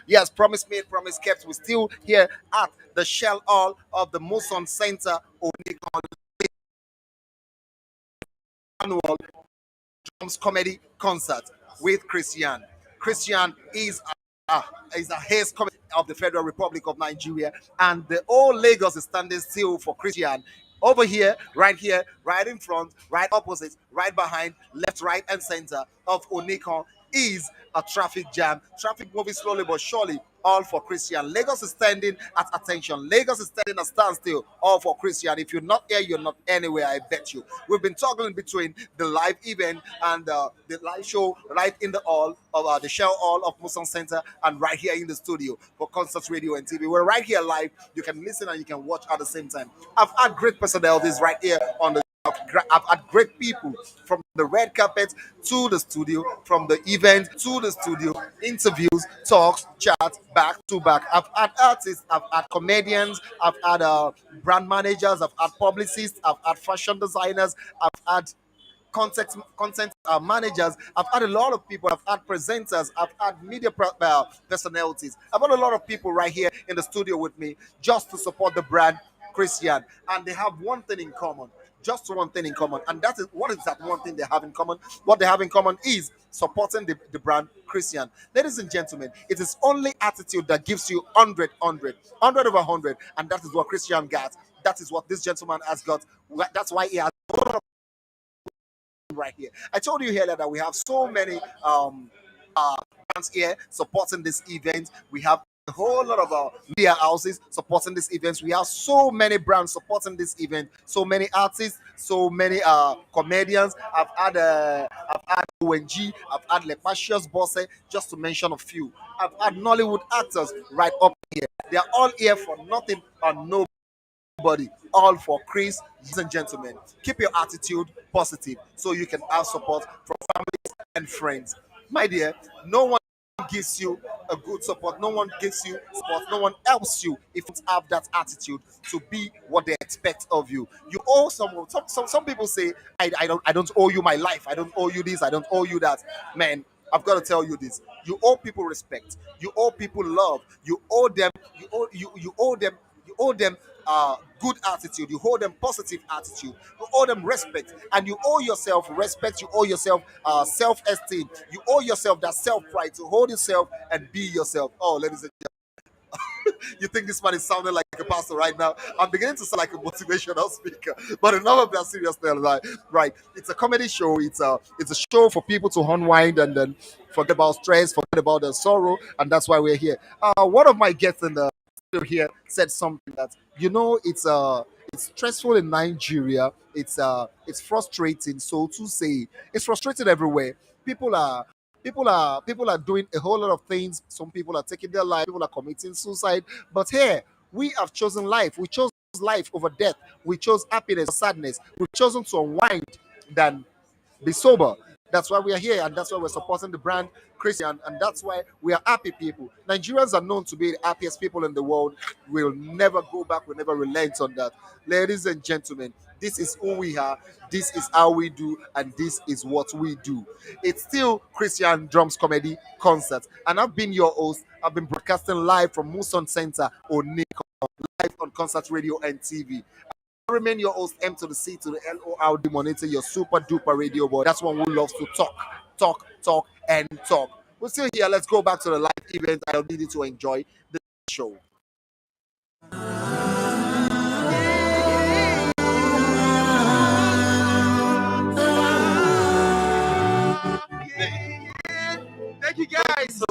Yes, promise made, promise kept. We're still here at the Shell Hall of the Muson Center Onikon annual drums comedy concert with Khrisyarn. Khrisyarn is a haze comedy of the Federal Republic of Nigeria, and the whole Lagos is standing still for Khrisyarn. Over here, right in front, right opposite, right behind, left, right, and center of Onikon is a traffic jam. Traffic moving slowly but surely, all for Khrisyarn. Lagos is standing at attention. Lagos is standing at standstill, all for Khrisyarn. If you're not here, you're not anywhere, I bet you. We've been toggling between the live event and the live show right in the hall of the Shell Hall of Muson Center and right here in the studio for Concerts Radio and TV. We're right here live. You can listen and you can watch at the same time. I've had great personalities right here on the I've had great people from the red carpet to the studio, from the event to the studio, interviews, talks, chats, back to back. I've had artists, I've had comedians, I've had brand managers, I've had publicists, I've had fashion designers, I've had content managers. I've had a lot of people. I've had presenters. I've had media personalities. I've had a lot of people right here in the studio with me just to support the brand Khrisyarn, and they have one thing in common. Just one thing in common, and that is what is that one thing they have in common? What they have in common is supporting the brand Khrisyarn. Ladies and gentlemen, it is only attitude that gives you 100 over 100, and that is what Khrisyarn got. That is what this gentleman has got. That's why he has right here. I told you earlier that we have so many brands here supporting this event. We have a whole lot of media houses supporting this event. We have so many brands supporting this event. So many artists, so many comedians. I've had ONG, I've had Lepasius Bosse, just to mention a few. I've had Nollywood actors right up here. They are all here for nothing and no everybody, all for Chris. Ladies and gentlemen, keep your attitude positive so you can have support from families and friends. My dear, no one gives you a good support, no one gives you support, no one helps you if you have that attitude to be what they expect of you. You owe someone. Some people say, I don't owe you my life, I don't owe you this, I don't owe you that. Man, I've got to tell you this. You owe people respect. You owe people love. You owe them. You owe them. You owe them good attitude. You owe them positive attitude. You owe them respect, and you owe yourself respect. You owe yourself self-esteem. You owe yourself that self-pride to hold yourself and be yourself. Oh, ladies and you think this man is sounding like a pastor right now? I'm beginning to sound like a motivational speaker. But enough of that seriousness, right? Right. It's a comedy show. It's a show for people to unwind and then forget about stress, forget about the sorrow, and that's why we're here. One of my guests in the studio here said something that it's stressful in Nigeria. It's frustrating, so to say. It's frustrating everywhere. People are people are doing a whole lot of things. Some people are taking their life, people are committing suicide. But here, we have chosen life. We chose life over death. We chose happiness or sadness. We've chosen to unwind than be sober. That's why we are here, and that's why we're supporting the brand Christian, and that's why we are happy people. Nigerians are known to be the happiest people in the world. We'll never go back, we'll never relent on that. Ladies and gentlemen, this is who we are, this is how we do, and this is what we do. It's still Christian Drums Comedy Concert, and I've been your host. I've been broadcasting live from Muson Center, Onik, live on Concert Radio and TV. Remain your host, M to the C to the LORD monitor, your super duper radio boy. That's one who loves to talk, and talk. We're still here. Let's go back to the live event. I need you to enjoy the show. Thank you guys.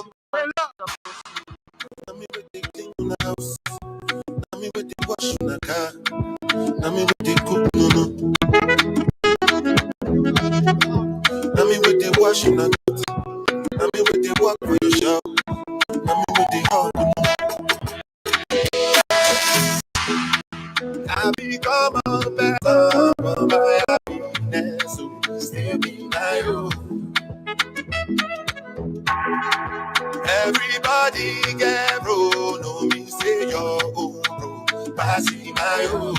I become a better of my happiness, so still be my own. Everybody get bro, no me say your own bro, passing my own.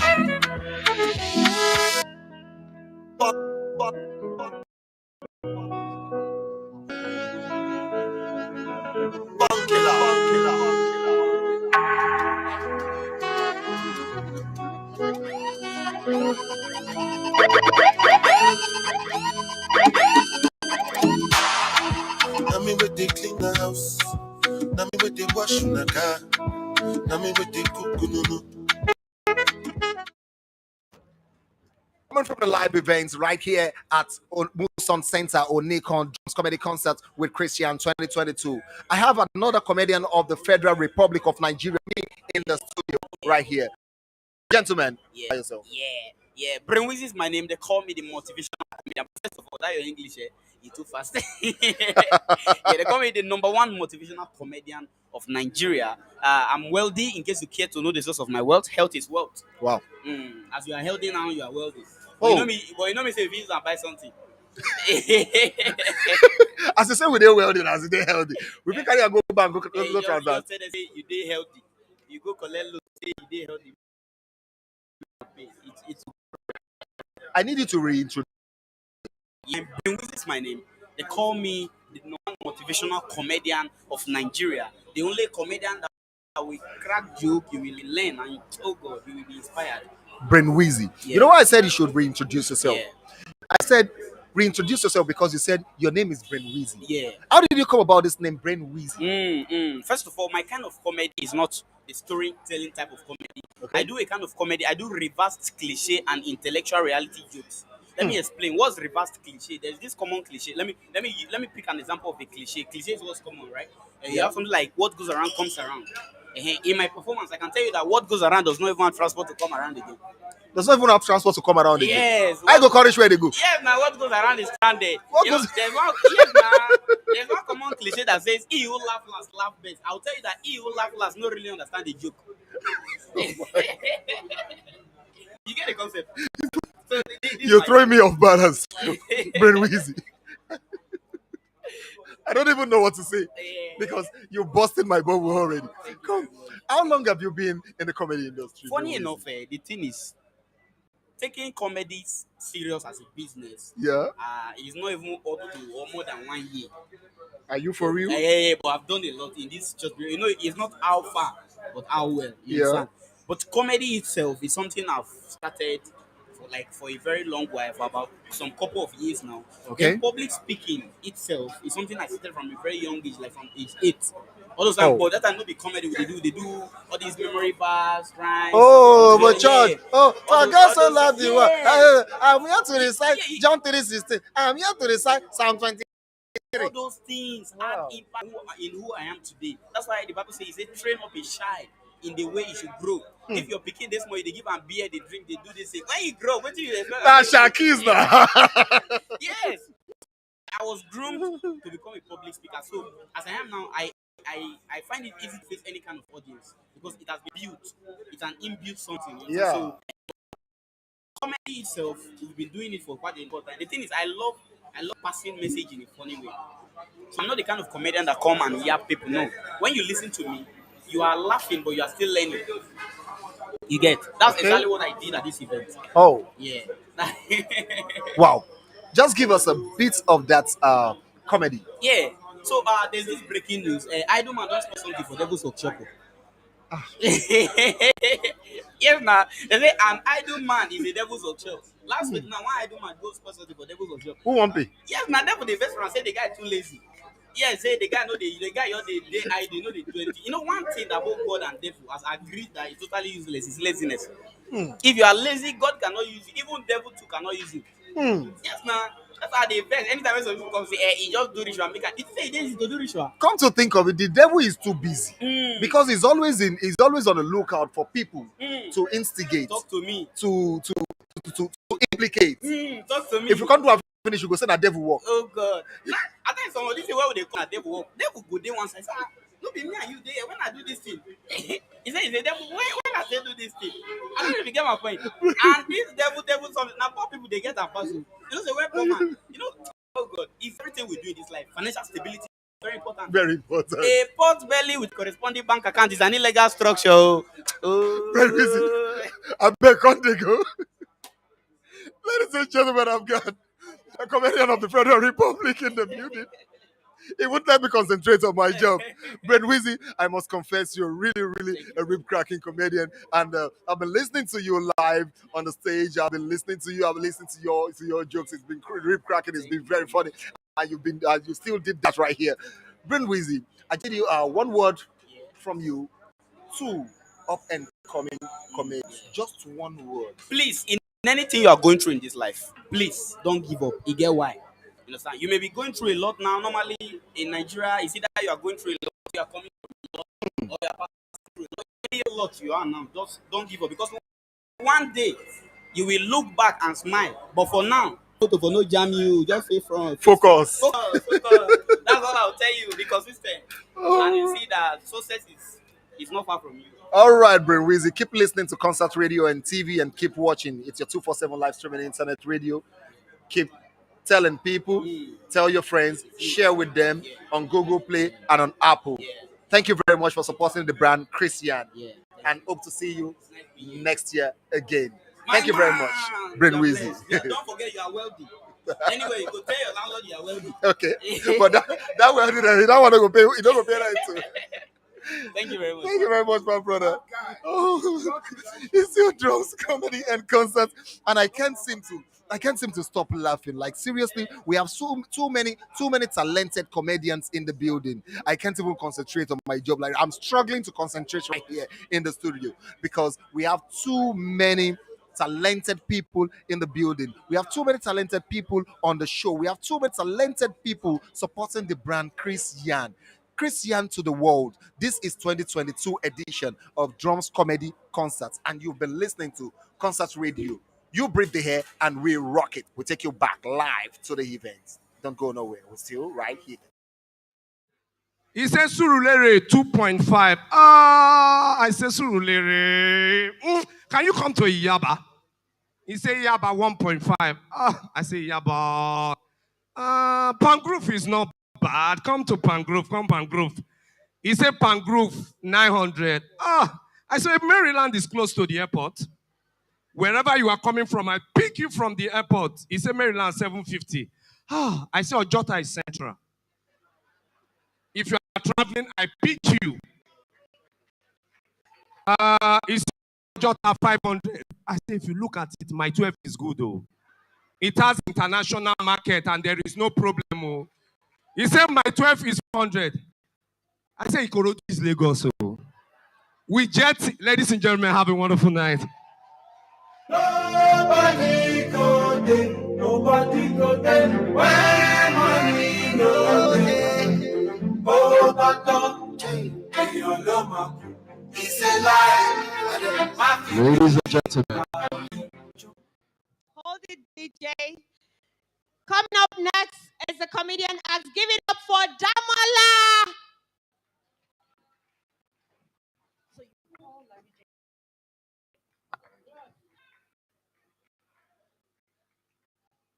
Bunk killer. Coming from the live events right here at Muson Center or Nikon Jones Comedy Concert with Khrisyarn 2022. I have another comedian of the Federal Republic of Nigeria in the studio right here. Gentlemen, Yeah, by yourself. yeah. Brainwiz is my name. They call me the motivational comedian. First of all, that your English, you too fast. Yeah, they call me the number one motivational comedian of Nigeria. I'm wealthy. In case you care to know the source of my wealth, health is wealth. Wow. As you are healthy now, you are wealthy. But Oh. you know me. But you know me. Say if you and buy something. As you say, we did wealthy, as they healthy. We can carry and go back, go You transact. just say they say you day healthy. You go collect loan, say you day healthy. It's I need you to reintroduce. Brainwiz is my name. They call me the non-motivational comedian of Nigeria. The only comedian that will crack joke, you will learn, and oh God, you will be inspired. Brainwiz. Yeah. You know why I said you should reintroduce yourself? Yeah, I said reintroduce yourself because you said your name is Brainwiz. yeah. How did you come about this name, Brainwiz? First of all, my kind of comedy is not the storytelling type of comedy. Okay. I do a kind of comedy. I do reversed cliche and intellectual reality jokes. Let me explain. What's reversed cliche? There's this common cliche. Let me pick an example of a cliche. Cliche is what's common, right? You have something like what goes around comes around. In my performance, I can tell you that what goes around does not even have transport to come around again. Does not even have transport to come around again. Yes. I go courage where they go. Yes, now what goes around is stranded. What You know, goes- there's one common cliche that says, "He who laugh last, laugh best." I'll tell you that he who laugh last, no really understand the joke. You get the concept. So You're throwing me off balance, Brainwiz. I don't even know what to say because you busted my bubble already. Come, how long have you been in the comedy industry? Funny Brainwiz? enough, the thing is, taking comedy serious as a business Yeah. is not even up to or more than 1 year. Are you for real? Yeah, but I've done a lot in this. Just it's not how far, but how well. You Yeah. understand? But comedy itself is something I've started for a very long while, for about some couple of years now. Okay. Then public speaking itself is something I started from a very young age, like from age 8. All those Oh. times, but that time not be comedy. They do all these memory bars, rhymes. Oh, yeah, but church. yeah. Oh, All for those- God all so those- loved the yeah. world. I'm here to recite Yeah, yeah. John 3:16. I'm here to recite Psalm 20. All those things Wow. had impact in who I am today. That's why the Bible says, train up a child in the way he should grow. If you're picking this money, they give them beer, they drink, they do this thing. When you grow, what do you expect? That's Shaki's now. Yes. I was groomed to become a public speaker. So as I am now, I find it easy to face any kind of audience because it has been built. It's an inbuilt something. You know? Yeah. So comedy itself, we've been doing it for quite a long time. The thing is, I love passing message in a funny way. So I'm not the kind of comedian that come and yap people. No. When you listen to me, you are laughing, but you are still learning. You get? That's Okay. exactly what I did at this event. Oh, Yeah. wow. Just give us a bit of that comedy. Yeah. So there's this breaking news. Idleman don't sponsor something for Devil's Workshop. Yes, now they say an idle man is a devil's workshop. Last week, now one idle man goes sponsor something for Devil's Workshop. Who won't pay? Yes, now devil the best friend say the guy too lazy. Yes, say the guy know the guy you they idle, know the 20. You know one thing that both God and devil has agreed that is totally useless is laziness. If you are lazy, God cannot use you. Even devil too cannot use you. Yes, now that's how they best. Anytime when some people come say, he just do ritual, make it say he to do ritual. Come to think of it, the devil is too busy because he's always on the lookout for people to instigate, Talk to me. to implicate. Talk to me. If you can't do a finish, you go say that devil work. Oh God. Nah, I think somebody say where would they come at devil work? Devil go there once I say, no be me and you there when I do this thing. He said, devil, when I say do this thing. I don't know if you get my point. And this devil something. Now poor people they get that person. You know, say where poor man. You know, oh God, it's everything we do in this life. Financial stability is very important. Very important. A pot belly with corresponding bank account is an illegal structure. Oh. Very busy. I beg on they go. Ladies and gentlemen, I've got a comedian of the Federal Republic in the building. It wouldn't let me concentrate on my job. Brainwiz, I must confess, you're really a rib cracking comedian. And I've been listening to you live on the stage. I've been listening to your jokes. It's been rib cracking. It's been very funny. And you still did that right here. Brainwiz, I give you one word from you to up and coming comedians. Just one word. Please, in anything you are going through in this life, please don't give up. You get why? You understand? You may be going through a lot now. Normally in Nigeria, it's either you are going through a lot, you are coming through a lot, or you are passing through a lot. Any lot you are now, just don't give up, because one day you will look back and smile. But for now, photo for no jam you, just stay front. Focus. Focus. That's all I'll tell you. Be consistent, and you see that success is not far from you. All right, Brain Weezy. Keep listening to Concert Radio and TV and keep watching. It's your 247 live streaming internet radio. Keep telling people, tell your friends, share with them on Google Play and on Apple. Thank you very much for supporting the brand Khrisyarn, and hope to see you next year again. Thank you very much, Brain Weezy. Don't forget you are wealthy. Anyway, you go tell your landlord you are wealthy. Okay, but that wealthy, that one go pay. You don't go pay that too. Thank you very much. Thank you very much, my brother. Oh, it's your drums, comedy, and concerts, and I can't seem to stop laughing. Like seriously, we have too many talented comedians in the building. I can't even concentrate on my job. Like I'm struggling to concentrate right here in the studio because we have too many talented people in the building. We have too many talented people on the show. We have too many talented people supporting the brand Khrisyarn. Khrisyarn to the world. This is 2022 edition of Drums Comedy Concerts, and you've been listening to Concert Radio. You breathe the hair, and we rock it. We take you back live to the event. Don't go nowhere. We're still right here. He says Surulere 2.5. I say Surulere. Can you come to Yaba? He said Yaba 1.5. I say Yaba. Pangrove is not bad. Come to Pangrove. Come Pangrove. He said Pangrove 900. I said Maryland is close to the airport. Wherever you are coming from, I pick you from the airport. He said Maryland 750. I said Ojota is central. If you are traveling, I pick you. It's Ojota 500. I say if you look at it, my 12 is good though. It has international market and there is no problem. Oh. He said my 12 is 400. I say Ikorodu is Lagos. So we jet, ladies and gentlemen, have a wonderful night. Nobody go there, nobody go there. When money go there, oh, but don't change your love. It's a lie. Ladies and gentlemen. Hold it, DJ. Coming up next is the comedian acts. Give it up for Damola.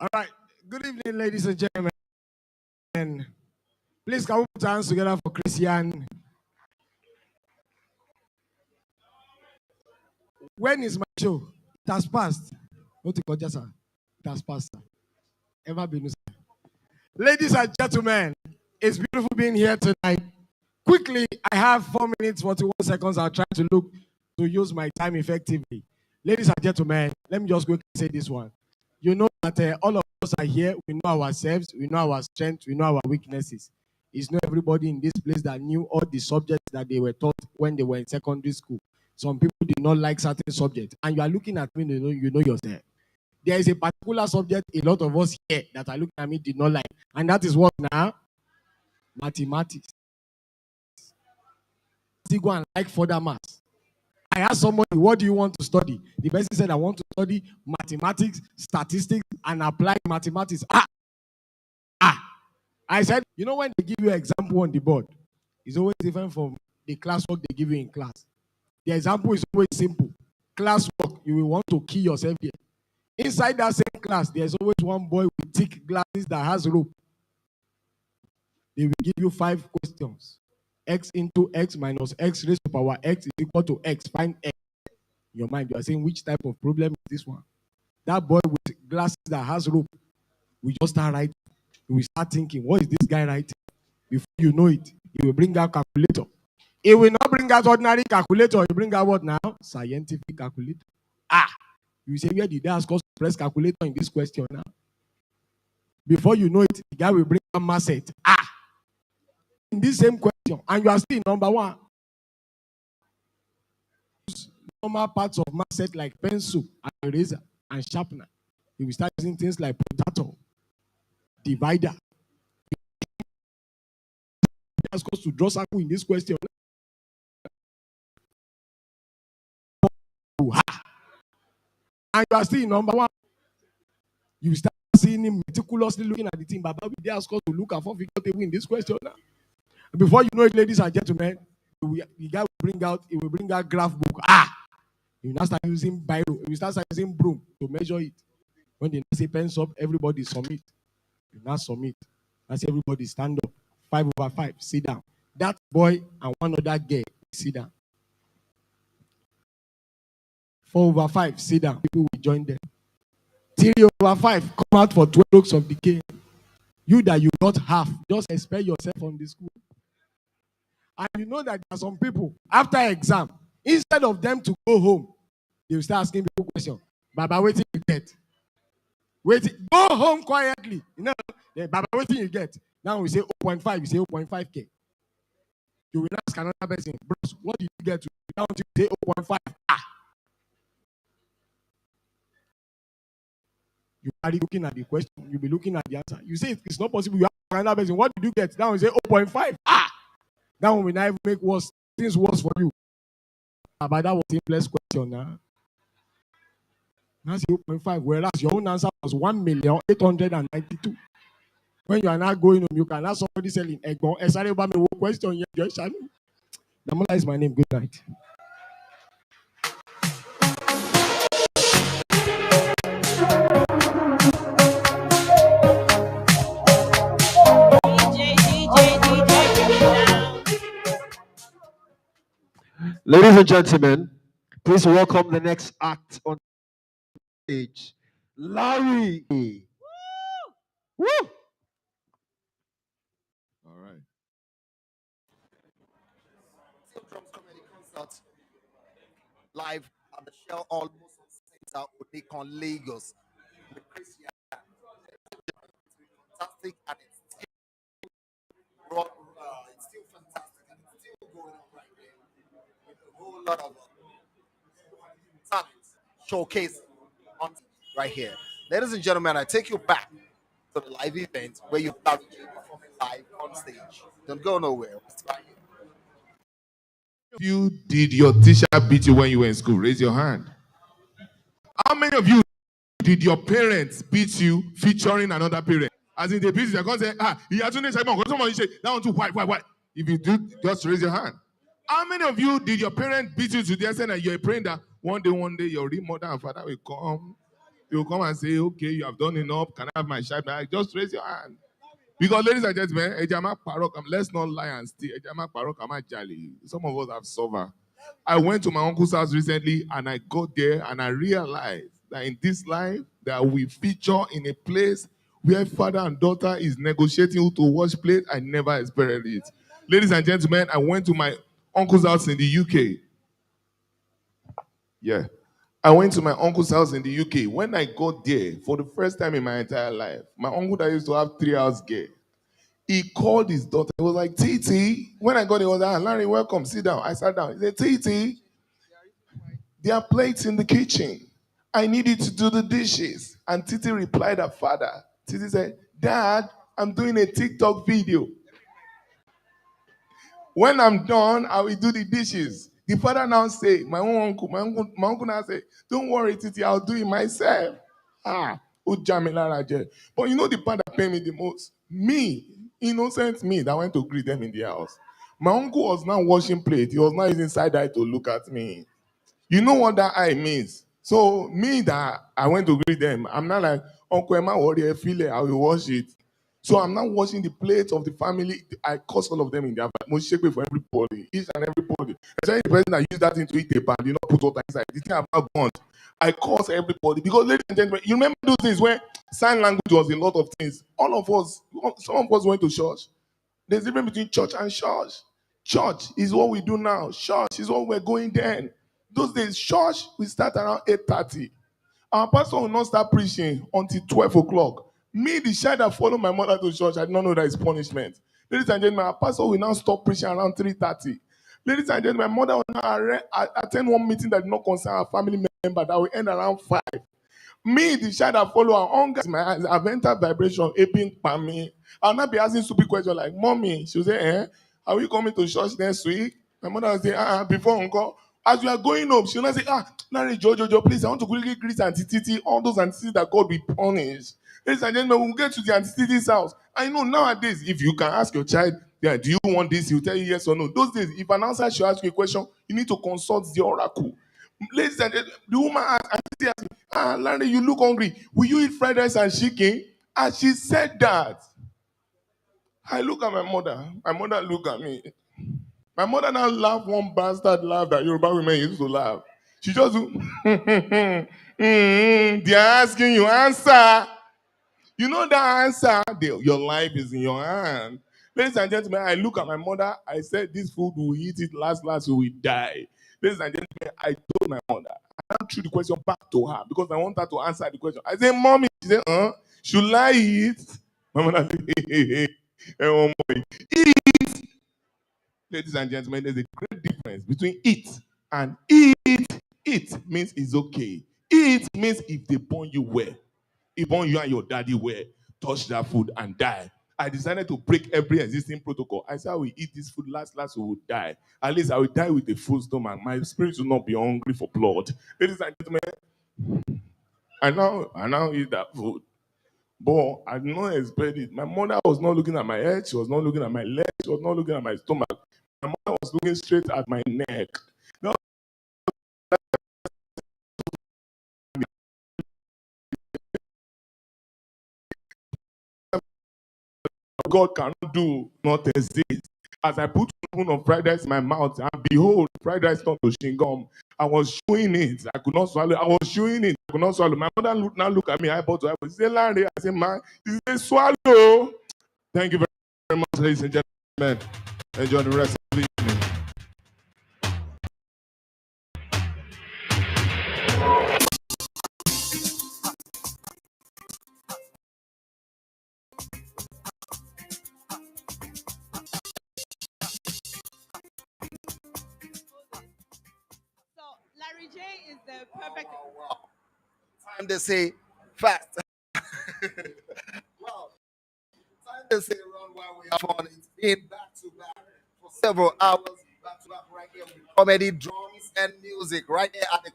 All right. Good evening, ladies and gentlemen. Please can we put our hands together for Khrisyarn? When is my show? It has passed. It has passed. Ever been? Ladies and gentlemen, it's beautiful being here tonight. Quickly, I have 4 minutes, 41 seconds. I'll try to use my time effectively. Ladies and gentlemen, let me just quickly say this one. You know that all of us are here. We know ourselves. We know our strengths. We know our weaknesses. It's not everybody in this place that knew all the subjects that they were taught when they were in secondary school. Some people did not like certain subjects. And you are looking at me, you know yourself. There is a particular subject a lot of us here that are looking at me did not like. And that is what now? Mathematics. Go and like further maths. I asked somebody, what do you want to study? The person said, I want to study mathematics, statistics, and apply mathematics. I said, you know when they give you an example on the board, it's always different from the classwork they give you in class. The example is always simple. Classwork, you will want to kill yourself here. Inside that same class, there's always one boy with thick glasses that has rope. They will give you 5 questions. X into X minus X raised to power X is equal to X. Find X. In your mind, you are saying, which type of problem is this one? That boy with glasses that has rope, we just start writing. We start thinking, what is this guy writing? Before you know it, he will bring out calculator. He will not bring out ordinary calculator. He will bring out what now? Scientific calculator. You say, where did they ask us to press calculator in this question now? Before you know it, the guy will bring out math set. In this same question, and you are still number 1. normal parts of math set like pencil and eraser and sharpener. You will start using things like protractor, divider. Ask us to draw circle in this question. And you are still in number one. You start seeing him meticulously looking at the thing. Baba, we ask us to look at 4 figure table in this question now. Before you know it, ladies and gentlemen, the guy will bring out graph book. You will now start using biro. You will start using broom to measure it. When they say pens up, everybody submit. You now submit. I say everybody stand up. 5/5, sit down. That boy and one other girl, sit down. 4/5, sit down. People will join them. 3/5, come out for 12 strokes of decay. You that you got half, just expel yourself from the school. And you know that there are some people, after exam, instead of them to go home, they will start asking people questions. Baba, wait till you get. Wait, go home quietly. You know, then, Baba, wait till you get. Now we say 0.5, you say 0.5K. You will ask another person, bros, what did you get to? Now you say 0.5. You are looking at the question, you'll be looking at the answer. You say it's not possible. You ask another person, what did you get? Now you say 0.5. Now we now make things worse for you. But that was the simplest question now. That's 0.5, whereas your own answer was 1,892,000. When you are not going home, you can ask somebody selling Egbon. Question. Damola is my name. Good night. Ladies and gentlemen, please welcome the next act on stage, Larry. Woo! All right. Drums Comedy Concert live at the Shell Almost Center, Odekon, Lagos. With Khrisyarn. It's fantastic and it's still fantastic and it's still going on right there. With a whole lot of talent showcase on right here. Ladies and gentlemen, I take you back to the live event where you are performing live on stage. Don't go nowhere. It's right here. You did your teacher beat you when you were in school? Raise your hand. How many of you did your parents beat you featuring another parent? As in they beat you, they're going to say, he has to say, someone you say, that one too, why? If you do, just raise your hand. How many of you did your parents beat you to the extent that you're praying that one day your real mother and father will come? They will come and say, okay, you have done enough. Can I have my child back? Just raise your hand. Because, ladies and gentlemen, let's not lie and steal. Some of us have suffered. I went to my uncle's house recently and I got there and I realized that in this life that we feature in a place where father and daughter is negotiating who to wash plate. I never experienced it. Ladies and gentlemen, I went to my uncle's house in the UK. Yeah. I went to my uncle's house in the UK. When I got there, for the first time in my entire life, my uncle that used to have 3 hours girl, he called his daughter. He was like, Titi. When I got there, he was like, Larry, welcome, sit down. I sat down. He said, Titi, there are plates in the kitchen. I need you to do the dishes. And Titi replied her father. Titi said, Dad, I'm doing a TikTok video. When I'm done, I will do the dishes. The father now say, my uncle now say, don't worry, Titi, I'll do it myself. Ujamila. But you know the part that paid me the most? Me, innocent me that went to greet them in the house. My uncle was now washing plate. He was now using side eye to look at me. You know what that eye means? So me that I went to greet them, I'm not like, Uncle Emma, worry, I feel it, I will wash it. So I'm now washing the plates of the family. I curse all of them in their most shake for everybody, each and everybody. Especially the person that used that thing to eat a pan, you not put water inside. The thing about burnt. I curse everybody because, ladies and gentlemen, you remember those things where sign language was a lot of things. All of us, some of us went to church. There's a difference between church and church. Church is what we do now. Church is what we're going then. Those days, church, we start around 8:30. Our pastor will not start preaching until 12 o'clock. Me, the child that followed my mother to church, I did not know that it's punishment. Ladies and gentlemen, our pastor will now stop preaching around 3:30. Ladies and gentlemen, my mother will now attend one meeting that did not concern her family member that will end around 5. Me, the child that follow her hunger is my eyes. I've entered vibration, aping by me. I'll not be asking stupid questions like, Mommy, she'll say, are we coming to church next week? My mother will say, before uncle. As we are going home, she'll not say, Larry, Jojo, please, I want to quickly greet Auntie Titi, all those Auntie Titi that God will punish. Ladies and gentlemen, we'll get to the Auntie Titi's house. I know nowadays, if you can ask your child, yeah, do you want this? He'll tell you yes or no. Those days, if an answer should ask you a question, you need to consult the oracle. Ladies and gentlemen, the woman asked me, Larry, you look hungry. Will you eat fried rice and chicken? And she said that. I look at my mother. My mother look at me. My mother now laugh one bastard laugh that Yoruba women used to laugh. She just do, they're asking you answer. You know that answer, your life is in your hand. Ladies and gentlemen, I look at my mother. I said, this food, will eat it last, we will die. Ladies and gentlemen, I told my mother. I threw the question back to her because I want her to answer the question. I said, Mommy, she said, should I eat? My mother said, hey, one more. Eat. Ladies and gentlemen, there's a great difference between eat and eat. Eat means it's okay. Eat means if they born you well. Even you and your daddy were touch that food and die. I decided to break every existing protocol. I said, I will eat this food, last, we will die. At least I will die with a full stomach. My spirit will not be hungry for blood. Ladies and gentlemen, I now eat that food. But I did not expect it. My mother was not looking at my head. She was not looking at my leg. She was not looking at my stomach. My mother was looking straight at my neck. Now, God cannot do, not exist. As I put one of fried rice in my mouth, and behold, fried rice turned to chewing. I was chewing it. I could not swallow. I was chewing it. I could not swallow. My mother look at me, eyeball to eyeball. She said, Larry, I said, man, she said, swallow. Thank you very much, ladies and gentlemen. Enjoy the rest of the evening. So Larry J is the perfect. Time to say fast. Well, time to say run while we have fun. It's been back to back for several hours, back to back right here with comedy, drums, and music. Right here at the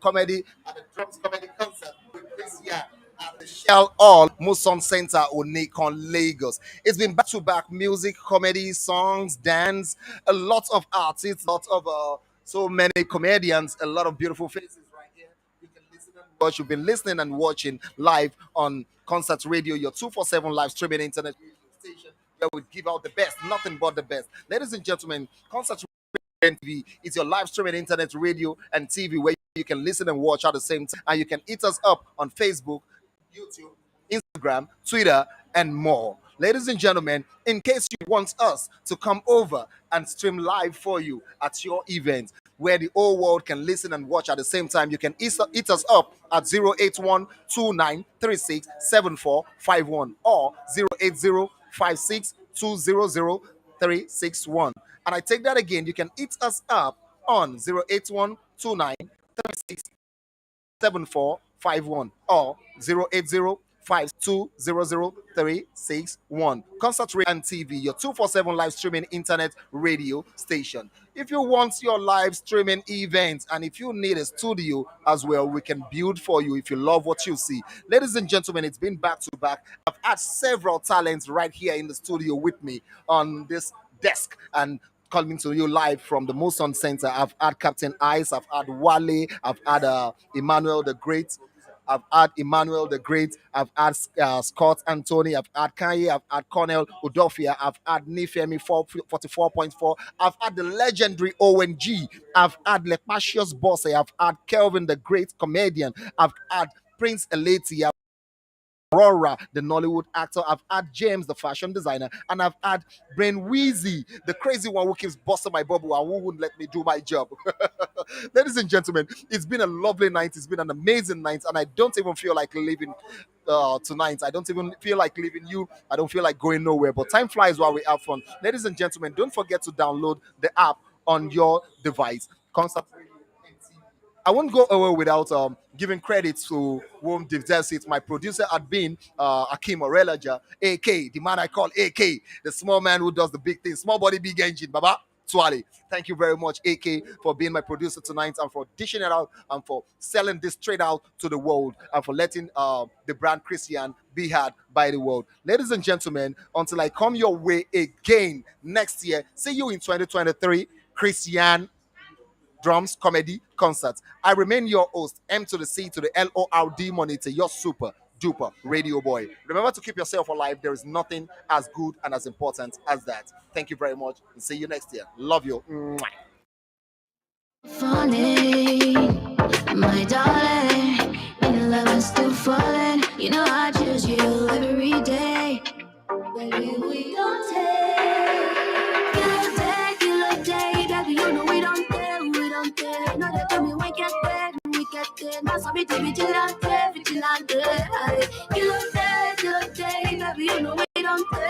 drums comedy concert with Khrisyarn at the Shell Hall, Muson Center, Onikon, Lagos. It's been back to back music, comedy, songs, dance, a lot of artists, a lot of so many comedians, a lot of beautiful faces right here. You can listen and watch. You've been listening and watching live on Concert Radio, your 247 live streaming internet radio station that would give out the best, nothing but the best. Ladies and gentlemen, Concert TV is your live streaming internet radio and TV where you can listen and watch at the same time. And you can hit us up on Facebook, YouTube, Instagram, Twitter, and more. Ladies and gentlemen, in case you want us to come over and stream live for you at your event where the whole world can listen and watch at the same time, you can hit us up at 081-2936-7451 or 08056200361. And I take that again, you can hit us up on 081-2936-7451 or 080-5200-361. Concert Radio and TV, your 247 live streaming internet radio station. If you want your live streaming events and if you need a studio as well, we can build for you if you love what you see. Ladies and gentlemen, it's been back to back. I've had several talents right here in the studio with me on this desk and coming to you live from the Moson Center. I've had Captain Ice, I've had Wale, I've had Emmanuel the Great, I've had Emmanuel the Great, I've had Scott Anthony, I've had Kanye, I've had Cornell Udofia, I've had Nifemi 44.4, I've had the legendary ONG, I've had Lepasius Bosse, I've had Kelvin the Great Comedian, I've had Prince Eleti, Aurora, the Nollywood actor. I've had James, the fashion designer, and I've had Brain Wheezy, the crazy one who keeps busting my bubble and who wouldn't let me do my job. Ladies and gentlemen, it's been a lovely night. It's been an amazing night, and I don't even feel like leaving tonight. I don't even feel like leaving you. I don't feel like going nowhere. But time flies while we have fun. Ladies and gentlemen, don't forget to download the app on your device. Concert Radio MTV. I won't go away without giving credit to whom deserves it. My producer had been Akim Orelaja, AK, the man I call AK, the small man who does the big things, small body, big engine, Baba. Swali. Thank you very much, AK, for being my producer tonight and for dishing it out and for selling this straight out to the world and for letting the brand Khrisyarn be had by the world. Ladies and gentlemen, until I come your way again next year, see you in 2023, Khrisyarn Drums Comedy Concert. I remain your host, M to the C to the LORD Monitor, your super duper radio boy. Remember to keep yourself alive. There is nothing as good and as important as that. Thank you very much and see you next year. Love you. Mwah. Funny, my darling, and your love is still falling. You know I choose you every day. Baby, we don't take, baby, you know we don't take. No, they tell me we get there. Más a mi vigilante. You don't take, baby, you know we don't take.